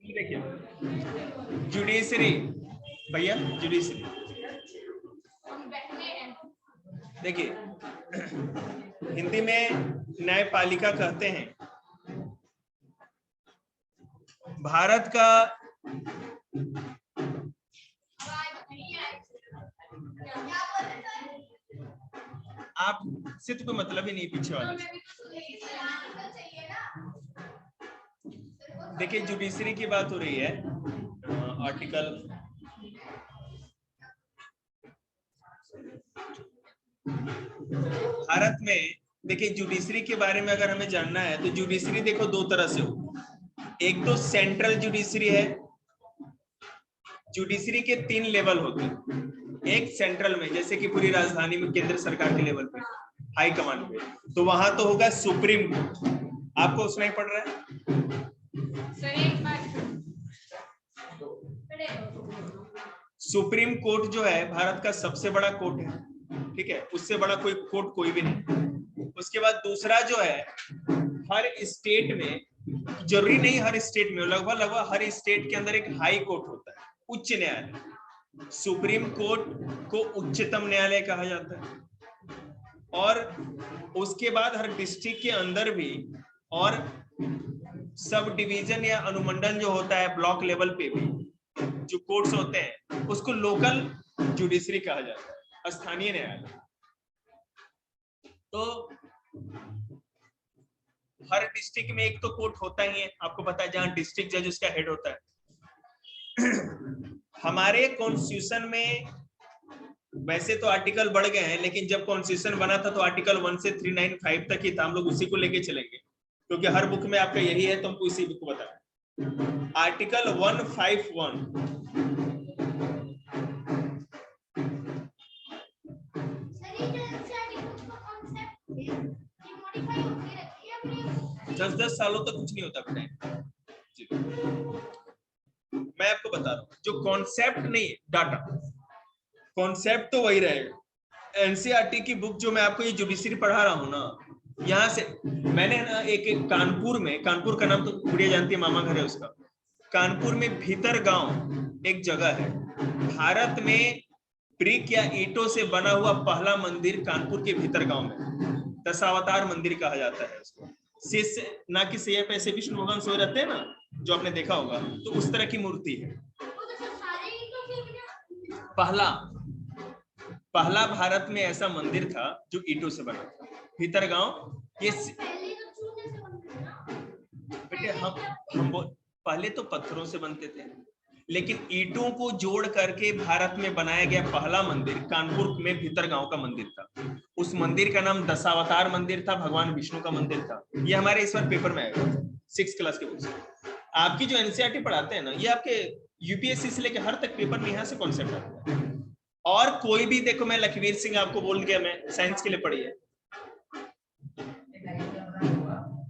देखिए जुडिशरी, भैया जुडिशरी देखिए हिंदी में न्यायपालिका कहते हैं। भारत का आप से तो कोई मतलब ही नहीं पीछे वाले। देखिए जुडिशरी की बात हो रही है, आर्टिकल भारत में। देखिए जुडिशरी के बारे में अगर हमें जानना है तो जुडिशरी देखो दो तरह से हो। एक तो सेंट्रल जुडिशरी है, जुडिशरी के 3 लेवल होते हैं। एक सेंट्रल में, जैसे कि पूरी राजधानी में केंद्र सरकार के लेवल पे, हाई कमांड पे, तो वहां तो होगा सुप्रीम कोर्ट। आपको सुनाई पड़ रहा है? सुप्रीम कोर्ट जो है भारत का सबसे बड़ा कोर्ट है, ठीक है, उससे बड़ा कोई कोर्ट कोई भी नहीं। उसके बाद दूसरा जो है, हर स्टेट में, जरूरी नहीं हर स्टेट में, लगभग हर स्टेट के अंदर एक हाई कोर्ट होता है, उच्च न्यायालय। सुप्रीम कोर्ट को उच्चतम न्यायालय कहा जाता है। और उसके बाद हर डिस्ट्रिक्ट के अंदर भी, और सब डिवीजन या अनुमंडल जो होता है ब्लॉक लेवल पे भी जो कोर्ट्स होते हैं, उसको लोकल जुडिशरी कहा जाता है, स्थानीय न्यायालय। तो हर डिस्ट्रिक्ट में एक तो कोर्ट होता ही है, आपको पता है, जहां डिस्ट्रिक्ट जज उसका हेड होता है। हमारे कॉन्स्टिट्यूशन में वैसे तो आर्टिकल बढ़ गए हैं, लेकिन जब कॉन्स्टिट्यूशन बना था तो आर्टिकल 1 से 395 तक ही था। हम लोग उसी को लेके चलेंगे क्योंकि हर बुक में आपका यही है, तो हमको इसी बुक को बता रहे। आर्टिकल 151 10 सालों तक कुछ नहीं होता बेटा। मैं आपको बता रहा हूँ, जो कॉन्सेप्ट नहीं है, डाटा कॉन्सेप्ट तो वही रहेगा। एनसीईआरटी की बुक जो मैं आपको ये जुडिशरी पढ़ा रहा हूँ ना, यहाँ से मैंने ना एक कानपुर में, कानपुर का नाम तो गुड़िया जानती है, मामा घर है उसका। कानपुर में भीतर गांव एक जगह है, भारत में ब्रिक या ईंटों से बना हुआ पहला मंदिर कानपुर के भीतर गांव में, दशावतार मंदिर कहा जाता है उसको। शिष्य ना कि सिर पे ऐसे विष्णु भगवान सोए रहते हैं ना, जो आपने देखा होगा, तो उस तरह की मूर्ति है। पहला भारत में ऐसा मंदिर था जो ईंटों से बना था, भीतर गांव। ये बेटे हम पहले तो पत्थरों से बनते थे, लेकिन ईंटों को जोड़ करके भारत में बनाया गया पहला मंदिर कानपुर में भीतर गांव का मंदिर था। उस मंदिर का नाम दशावतार मंदिर था, भगवान विष्णु का मंदिर था। ये हमारे इस बार पेपर में आएगा 6th क्लास के बुक से। आपकी जो एनसीईआरटी पढ़ाते हैं ना, ये आपके यूपीएससी से लेकर हर तक पेपर में यहाँ से कॉन्सेप्ट आता है। और कोई भी देखो, मैं लखवीर सिंह आपको बोल गया, मैं साइंस के लिए पढ़ी है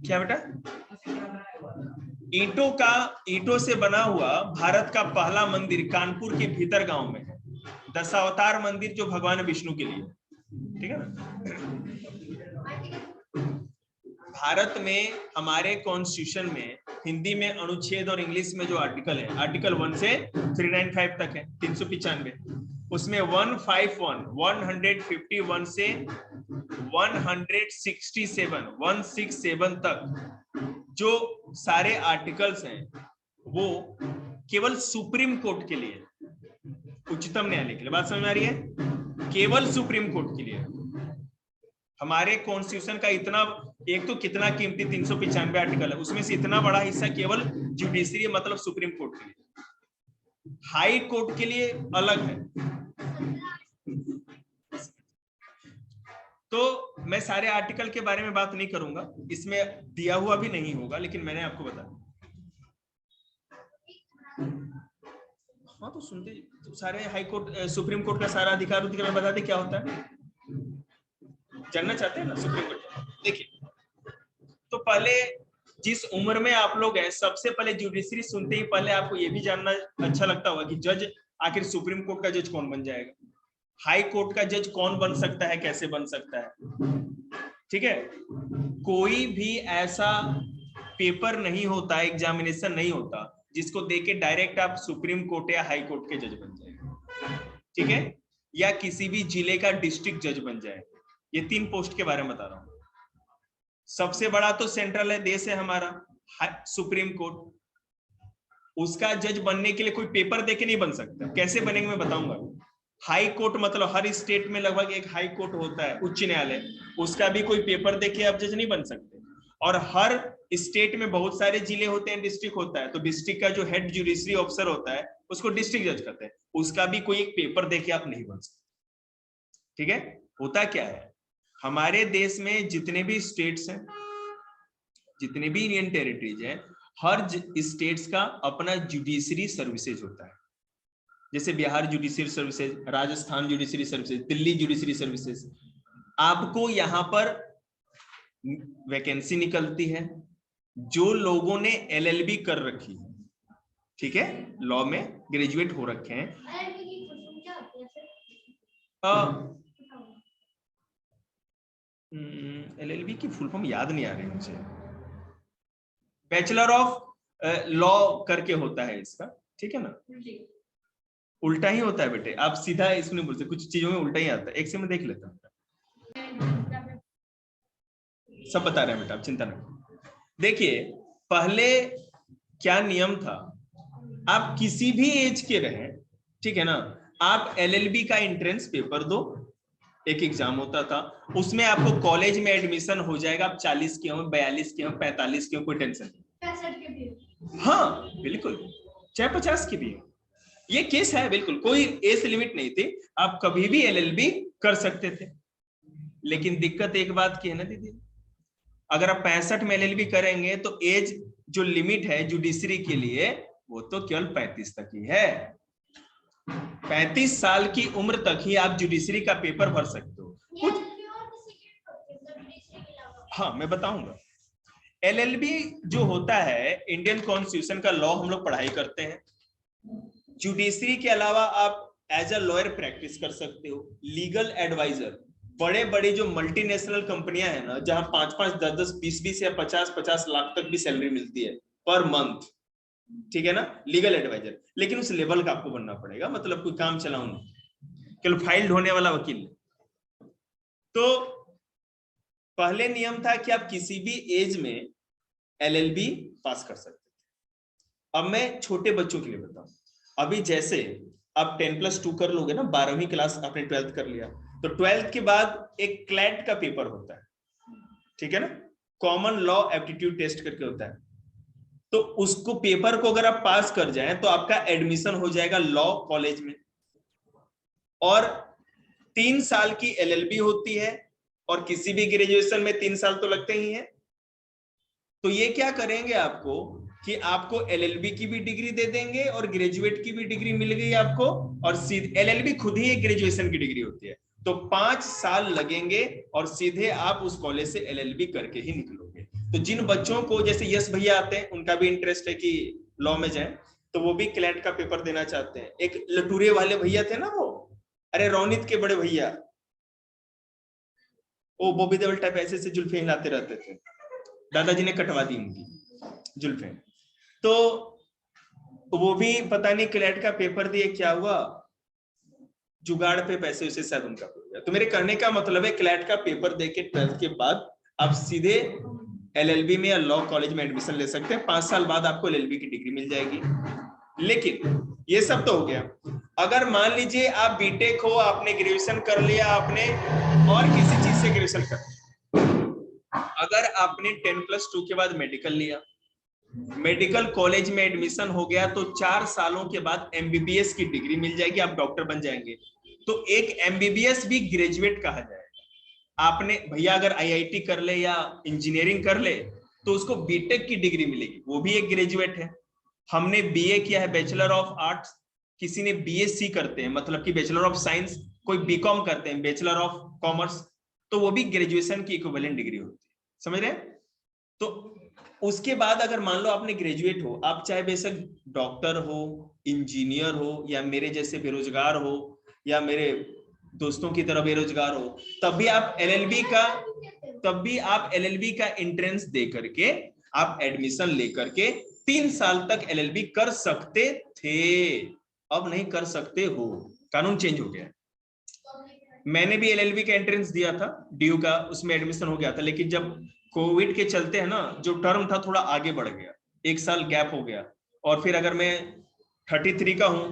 क्या बेटा? ईंटों से बना हुआ भारत का पहला मंदिर कानपुर के भीतर गांव में है, दशावतार मंदिर, जो भगवान विष्णु के लिए, ठीक है ना। भारत में हमारे कॉन्स्टिट्यूशन में हिंदी में अनुच्छेद और इंग्लिश में जो आर्टिकल है, आर्टिकल 1 से 395 तक है, 395। उसमें 151 से 167 तक जो सारे आर्टिकल्स हैं, वो केवल सुप्रीम कोर्ट के लिए, उच्चतम न्यायालय के लिए। बात समझ में आ रही है? केवल सुप्रीम कोर्ट के लिए। हमारे कॉन्स्टिट्यूशन का इतना, एक तो कितना कीमती 395 आर्टिकल है, उसमें से इतना बड़ा हिस्सा केवल जुडिशरी, मतलब सुप्रीम कोर्ट के लिए। हाई कोर्ट के लिए अलग है। तो मैं सारे आर्टिकल के बारे में बात नहीं करूंगा, इसमें दिया हुआ भी नहीं होगा, लेकिन मैंने आपको बताया। हाँ तो सुनते तो सारे हाई कोर्ट, सुप्रीम कोर्ट का सारा अधिकार मैं बता दें क्या होता है, जानना चाहते हैं ना सुप्रीम कोर्ट? देखिए, तो पहले जिस उम्र में आप लोग हैं, सबसे पहले जुडिशरी सुनते ही पहले आपको ये भी जानना अच्छा लगता होगा कि जज, आखिर सुप्रीम कोर्ट का जज कौन बन जाएगा, हाई कोर्ट का जज कौन बन सकता है, कैसे बन सकता है, ठीक है। कोई भी ऐसा पेपर नहीं होता, एग्जामिनेशन नहीं होता जिसको देके डायरेक्ट आप सुप्रीम कोर्ट या हाई कोर्ट के जज बन जाएंगे, ठीक है, या किसी भी जिले का डिस्ट्रिक्ट जज बन जाएंगे। ये 3 पोस्ट के बारे में बता रहा हूं। सबसे बड़ा तो सेंट्रल है, देश है हमारा सुप्रीम कोर्ट। उसका जज बनने के लिए कोई पेपर देके नहीं बन सकता। कैसे बनेंगे मैं बताऊंगा। हाई कोर्ट मतलब हर स्टेट में लगभग एक हाई कोर्ट होता है, उच्च न्यायालय, उसका भी कोई पेपर देके आप जज नहीं बन सकते। और हर स्टेट में बहुत सारे जिले होते हैं, डिस्ट्रिक्ट होता है, तो डिस्ट्रिक्ट का जो हेड जुडिशरी ऑफिसर होता है उसको डिस्ट्रिक्ट जज कहते हैं, उसका भी कोई एक पेपर देके आप नहीं बन सकते, ठीक है। होता क्या है, हमारे देश में जितने भी स्टेट्स हैं, जितने भी यूनियन टेरिटरीज हैं, हर स्टेट्स का अपना जुडिशरी सर्विसेज होता है। जैसे Bihar judiciary services, Rajasthan judiciary services, Delhi judiciary services. आपको यहां पर वैकेंसी निकलती है जो लोगों ने एलएलबी कर रखी है, ठीक है, लॉ में ग्रेजुएट हो रखे हैं। एलएलबी की फुल फॉर्म याद नहीं आ रही मुझे। बैचलर ऑफ लॉ करके होता है इसका, ठीक है ना। उल्टा ही होता है बेटे, आप सीधा इसको नहीं बोलते, कुछ चीजों में उल्टा ही आता है। एक से मैं देख लेता हूँ, सब बता रहे हैं बेटा, आप चिंता नहीं। देखिए पहले क्या नियम था, आप किसी भी एज के रहे, ठीक है ना, आप एलएलबी का एंट्रेंस पेपर दो, एक एग्जाम होता था, उसमें आपको कॉलेज में एडमिशन हो जाएगा। आप 40 के हो, 42 के हो, 45 के हो, कोई टेंशन नहीं। हाँ बिल्कुल, चाहे 50 की भी हो, ये केस है, बिल्कुल कोई एज लिमिट नहीं थी, आप कभी भी एलएलबी कर सकते थे। लेकिन दिक्कत एक बात की है ना दीदी, अगर आप 65 में एलएलबी करेंगे तो एज जो लिमिट है जुडिशरी के लिए वो तो केवल 35 तक ही है। 35 साल की उम्र तक ही आप जुडिशरी का पेपर भर सकते हो। कुछ हाँ मैं बताऊंगा। एलएलबी जो होता है, इंडियन कॉन्स्टिट्यूशन का लॉ हम लोग पढ़ाई करते हैं। जुडिशरी के अलावा आप एज अ लॉयर प्रैक्टिस कर सकते हो, लीगल एडवाइजर। बड़े बड़े जो मल्टीनेशनल कंपनियां हैं ना, जहां 5-5, 10-10, 20-20 या 50-50 लाख तक भी सैलरी मिलती है पर मंथ, ठीक है ना, लीगल एडवाइजर। लेकिन उस लेवल का आपको बनना पड़ेगा, मतलब कोई काम चलाऊ नहीं, केवल फाइल ढोने वाला वकील। तो पहले नियम था कि आप किसी भी एज में एलएलबी पास कर सकते थे। अब मैं छोटे बच्चों के लिए बताऊं, अभी जैसे आप 10+2 कर लोगे ना, 12वीं क्लास आपने 12th कर लिया, तो 12th के बाद एक क्लैट का पेपर होता है, ठीक है ना, कॉमन लॉ एप्टीट्यूड टेस्ट करके होता है। तो उसको पेपर को अगर आप पास कर जाएं तो आपका एडमिशन हो जाएगा लॉ कॉलेज में। और 3 साल की एलएलबी होती है, और किसी भी ग्रेजुएशन में 3 साल तो लगते ही हैं। तो ये क्या करेंगे आपको कि आपको एलएलबी की भी डिग्री दे देंगे और ग्रेजुएट की भी डिग्री मिल गई आपको, और सीधे एलएलबी खुद ही एक ग्रेजुएशन की डिग्री होती है, तो 5 साल लगेंगे और सीधे आप उस कॉलेज से एलएलबी करके ही निकलोगे। तो जिन बच्चों को जैसे यश भैया आते हैं, उनका भी इंटरेस्ट है कि लॉ में जाए, तो वो भी क्लैट का पेपर देना चाहते हैं। एक लटूरे वाले भैया थे ना वो, अरे रोनित के बड़े भैया, वो बॉबी देओल टाइप ऐसे से जुल्फे हिलाते रहते थे, दादाजी ने कटवा दी उनकी जुल्फे। तो वो भी पता नहीं क्लैट का पेपर दिए, क्या हुआ, जुगाड़ पे पैसे उसे शायद उनका हो गया। तो मेरे कहने का मतलब है, क्लैट का पेपर देके 12th के बाद आप सीधे एलएलबी में या लॉ कॉलेज में एडमिशन ले सकते हैं। 5 साल बाद आपको एलएलबी की डिग्री मिल जाएगी। लेकिन ये सब तो हो गया, अगर मान लीजिए आप बीटेक हो, आपने ग्रेजुएशन कर लिया, आपने और किसी चीज से ग्रेजुएशन कर लिया, अगर आपने 10+2 के बाद मेडिकल लिया, मेडिकल कॉलेज में एडमिशन हो गया, तो 4 सालों के बाद एमबीबीएस की डिग्री मिल जाएगी, आप डॉक्टर बन जाएंगे। तो एक एमबीबीएस भी ग्रेजुएट कहा जाएगा। आपने भैया अगर आईआईटी कर ले या इंजीनियरिंग कर ले तो उसको बीटेक की डिग्री मिलेगी, वो भी एक ग्रेजुएट है। हमने बीए किया है, बैचलर ऑफ आर्ट्स, किसी ने बीएससी करते हैं, मतलब कि बैचलर ऑफ साइंस, कोई बीकॉम करते हैं, बैचलर ऑफ कॉमर्स, तो वो भी ग्रेजुएशन की इक्विवेलेंट डिग्री होती है, समझ रहे हैं। तो उसके बाद अगर मान लो आपने ग्रेजुएट हो, आप चाहे बेशक डॉक्टर हो, इंजीनियर हो, या मेरे जैसे बेरोजगार हो, या मेरे दोस्तों की तरह बेरोजगार हो, तब भी आप एलएलबी का एंट्रेंस दे करके आप एडमिशन लेकर के 3 साल तक एलएलबी कर सकते थे, अब नहीं कर सकते हो, कानून चेंज हो गया। मैंने भी एलएलबी का एंट्रेंस दिया था ड्यू का, उसमें एडमिशन हो गया था, लेकिन जब कोविड के चलते है ना, जो टर्म था थोड़ा आगे बढ़ गया, 1 साल गैप हो गया, और फिर अगर मैं 33 का हूं,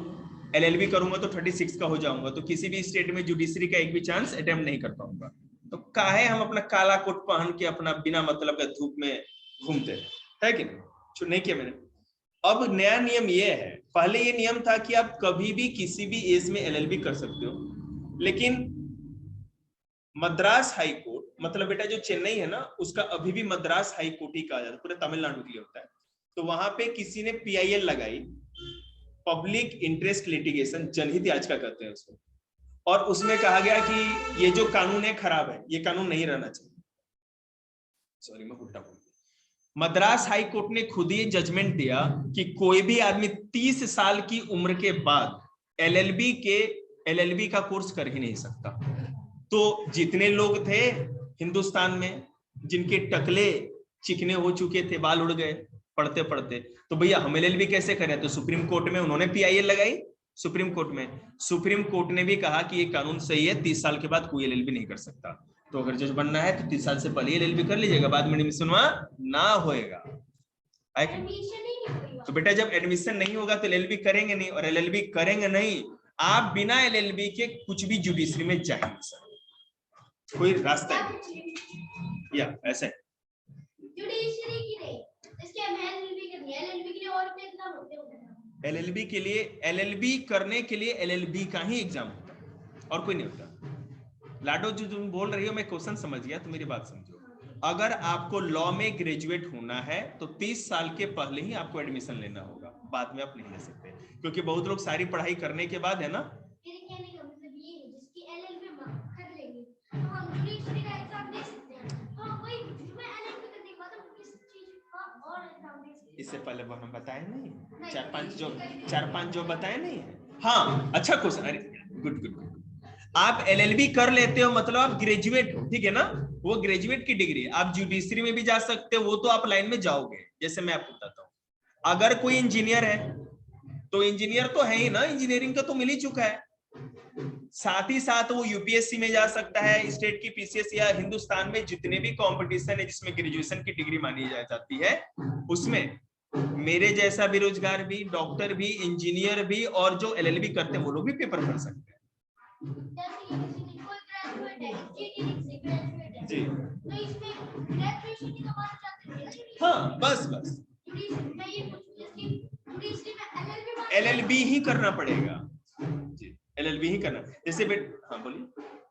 एलएलबी करूंगा तो 36 का हो जाऊंगा, तो किसी भी स्टेट में जुडिशरी का एक भी चांस अटेम्प्ट नहीं कर पाऊंगा। तो काहे हम अपना काला कोट पहन के अपना बिना मतलब का धूप में घूमते है कि नहीं किया मैंने। अब नया नियम ये है, पहले ये नियम था कि आप कभी भी किसी भी एज में एलएलबी कर सकते हो, लेकिन मद्रास हाई कोर्ट, मतलब बेटा जो चेन्नई है ना, उसका अभी भी मद्रास हाई कोर्ट ही कहा जाता है, पूरे तमिलनाडु के लिए होता है। तो वहां पे किसी ने पीआईएल लगाई, पब्लिक इंटरेस्ट लिटिगेशन, जनहित याचिका कहते हैं उसको, और उसमें कहा गया कि ये जो कानून है खराब है, ये कानून नहीं रहना चाहिए। सॉरी मैं उल्टा बोल गया। मद्रास हाई कोर्ट ने खुद ही जजमेंट दिया कि कोई भी आदमी 30 साल की उम्र के बाद एलएलबी का कोर्स कर ही नहीं सकता। तो जितने लोग थे हिंदुस्तान में जिनके टकले चिकने हो चुके थे, बाल उड़ गए पढ़ते पढ़ते, तो भैया हम एलएलबी कैसे करें? तो सुप्रीम कोर्ट में उन्होंने पीआईएल लगाई, सुप्रीम कोर्ट ने भी कहा कि ये कानून सही है, 30 साल के बाद कोई एलएलबी नहीं कर सकता। तो अगर जज बनना है तो 30 साल से पहले एलएलबी कर लीजिएगा, बाद में एडमिशन ना होएगा। तो बेटा जब एडमिशन नहीं होगा तो एलएलबी करेंगे नहीं, और एलएलबी करेंगे नहीं, आप बिना एलएलबी के कुछ भी जुडिशरी में जा नहीं सकते, कोई रास्ता नहीं। या ऐसे जुडिशरी की नहीं, इसके एलएलबी करनी है, एलएलबी के लिए और भी एग्जाम होते हैं। एलएलबी के लिए, एलएलबी करने के लिए एलएलबी का ही एग्जाम होता है और कोई नहीं होता। लाडो जो तुम बोल रही हो मैं क्वेश्चन समझ गया, तो मेरी बात समझो। अगर आपको लॉ में ग्रेजुएट होना है तो 30 साल के पहले ही आपको एडमिशन लेना होगा, बाद में आप नहीं ले सकते, क्योंकि बहुत लोग सारी पढ़ाई करने के बाद है ना, इससे पहले हम बताए नहीं, चार पांच जो बताए नहीं। हाँ अच्छा क्वेश्चन, अरे गुड। आप एलएलबी कर लेते हो मतलब आप ग्रेजुएट हो, ठीक है ना, वो ग्रेजुएट की डिग्री। आप जुडिशरी में भी जा सकते हो, वो तो आप लाइन में जाओगे। जैसे मैं आपको बताता हूँ, अगर कोई इंजीनियर है तो इंजीनियर तो है ही ना, इंजीनियरिंग का तो मिल ही चुका है, साथ ही साथ वो यूपीएससी में जा सकता है, स्टेट की पीसीएस, या हिंदुस्तान में जितने भी कंपटीशन है जिसमें ग्रेजुएशन की डिग्री मानी जाती है, उसमें मेरे जैसा बेरोजगार भी, डॉक्टर भी, इंजीनियर भी, और जो एलएलबी करते हैं वो लोग भी पेपर भर सकते हैं। जी हाँ बस एलएलबी ही करना पड़ेगा जी, एलएलबी ही करना। जैसे हाँ बोलिए।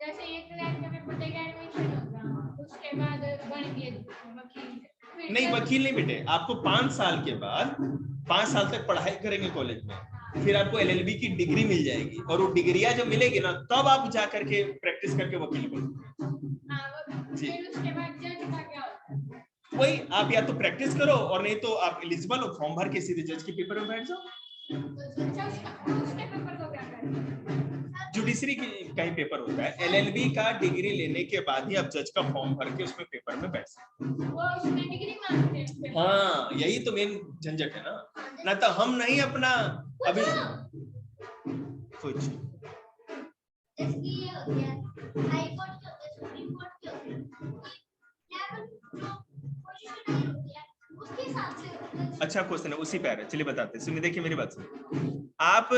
जैसे एक रैंक में पेपर देगा एडमिशन होगा, उसके बाद नहीं वकील नहीं बेटे, आपको 5 साल के बाद 5 साल तक पढ़ाई करेंगे कॉलेज में, फिर आपको एलएलबी की डिग्री मिल जाएगी, और वो डिग्रियां जब मिलेगी ना तब आप जा करके प्रैक्टिस करके वकील बनोगे जी। उसके बाद जज का क्या होता है? वही आप या तो प्रैक्टिस करो, और नहीं तो आप एलिजिबल हो, फॉर्म भर के सीधे जज के पेपर में बैठ जाओ। जुडिशरी का ही पेपर होता है, एलएलबी का डिग्री लेने के बाद ही आप जज का फॉर्म भर के उसमें पेपर में बैठ सकते। हाँ यही तो मेन झंझट है ना तो हम नहीं अपना अभी कुछ अच्छा क्वेश्चन है, उसी पे आ रहा है, चलिए बताते हैं। सुनिए देखिए मेरी बात सुनिए, आप